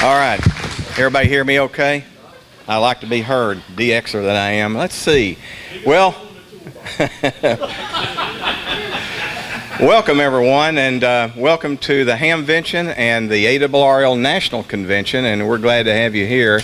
All right. Everybody hear me okay? I like to be heard, DXer that I am. Let's see. Well, welcome everyone, and welcome to the Hamvention and the ARRL National Convention, and we're glad to have you here.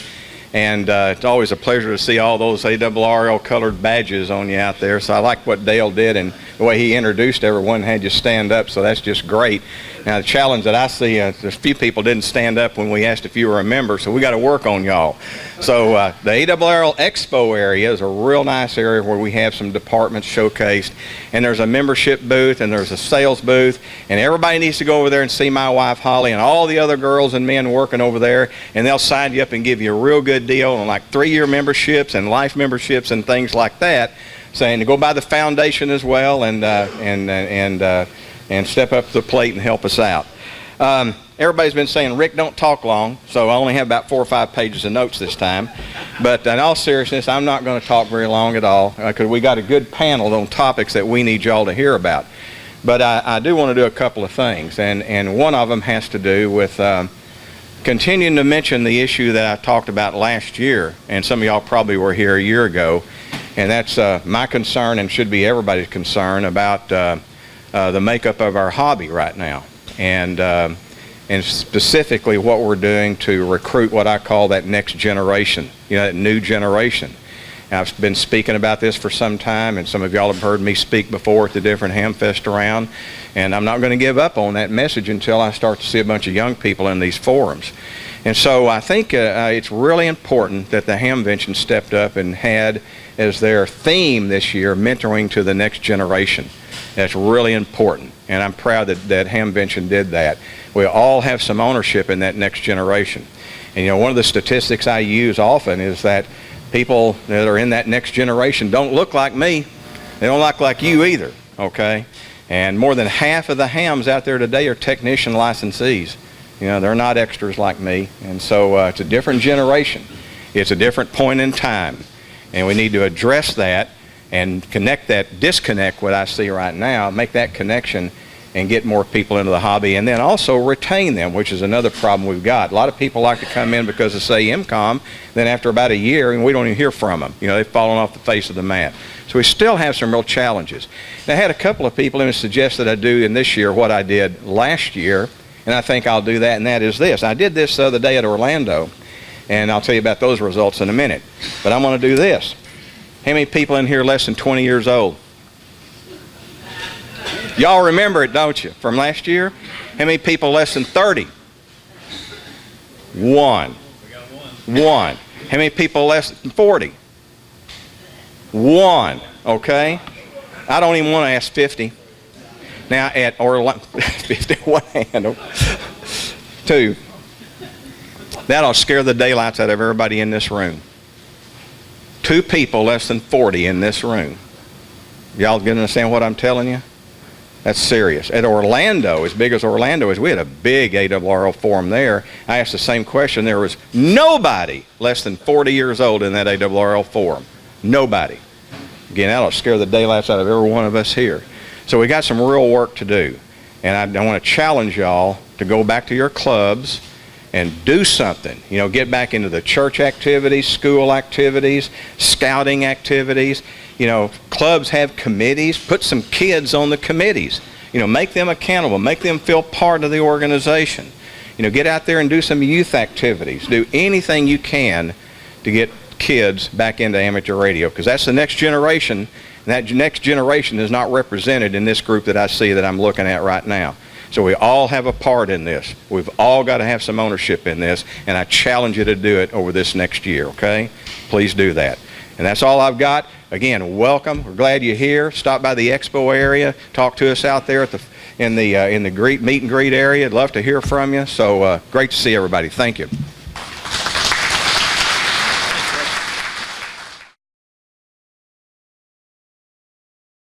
And it's always a pleasure to see all those ARRL colored badges on you out there. So I like what Dale did and the way he introduced everyone, had you stand up, so that's just great. Now the challenge that I see, there's a few people didn't stand up when we asked if you were a member, so we got to work on y'all. So the ARRL Expo area is a real nice area where we have some departments showcased, and there's a membership booth and there's a sales booth, and everybody needs to go over there and see my wife Holly and all the other girls and men working over there, and they'll sign you up and give you a real good deal on like 3-year memberships and life memberships and things like that, saying to go by the foundation as well and step up to the plate and help us out. Everybody's been saying, Rick, don't talk long, so I only have about 4 or 5 pages of notes this time. But in all seriousness, I'm not going to talk very long at all because we got a good panel on topics that we need y'all to hear about. But I do want to do a couple of things, and one of them has to do with continuing to mention the issue that I talked about last year, and some of y'all probably were here a year ago, and that's my concern and should be everybody's concern about the makeup of our hobby right now, and specifically what we're doing to recruit what I call that next generation, that new generation. I've been speaking about this for some time, and some of y'all have heard me speak before at the different Hamfest around, and I'm not going to give up on that message until I start to see a bunch of young people in these forums. And so I think it's really important that the Hamvention stepped up and had as their theme this year, mentoring to the next generation. That's really important, and I'm proud that Hamvention did that. We all have some ownership in that next generation. And one of the statistics I use often is that people that are in that next generation don't look like me. They don't look like you either, okay? And more than half of the hams out there today are technician licensees. They're not extras like me. And so it's a different generation. It's a different point in time. And we need to address that and connect that disconnect, what I see right now, make that connection and get more people into the hobby, and then also retain them, which is another problem we've got. A lot of people like to come in because of, say, MCOM, then after about a year, and we don't even hear from them. They've fallen off the face of the mat. So we still have some real challenges. Now, I had a couple of people who suggested I do in this year what I did last year, and I think I'll do that, and that is this. I did this the other day at Orlando, and I'll tell you about those results in a minute. But I'm going to do this. How many people in here less than 20 years old? Y'all remember it, don't you, from last year? How many people less than 30? One. One. How many people less than 40? One. Okay? I don't even want to ask 50. Now at Orlando, 50, one hand. 2. That'll scare the daylights out of everybody in this room. 2 people less than 40 in this room. Y'all can understand what I'm telling you? That's serious. At Orlando, as big as Orlando is, we had a big ARRL forum there. I asked the same question. There was nobody less than 40 years old in that ARRL forum. Nobody. Again, that'll scare the daylights out of every one of us here. So we got some real work to do. And I want to challenge y'all to go back to your clubs and do something. Get back into the church activities, school activities, scouting activities. Clubs have committees. Put some kids on the committees. Make them accountable. Make them feel part of the organization. Get out there and do some youth activities. Do anything you can to get kids back into amateur radio, because that's the next generation. And that next generation is not represented in this group that I see that I'm looking at right now. So we all have a part in this. We've all got to have some ownership in this, and I challenge you to do it over this next year, okay? Please do that. And that's all I've got. Again, welcome. We're glad you're here. Stop by the expo area. Talk to us out there at in the meet and greet area. I'd love to hear from you. So great to see everybody. Thank you.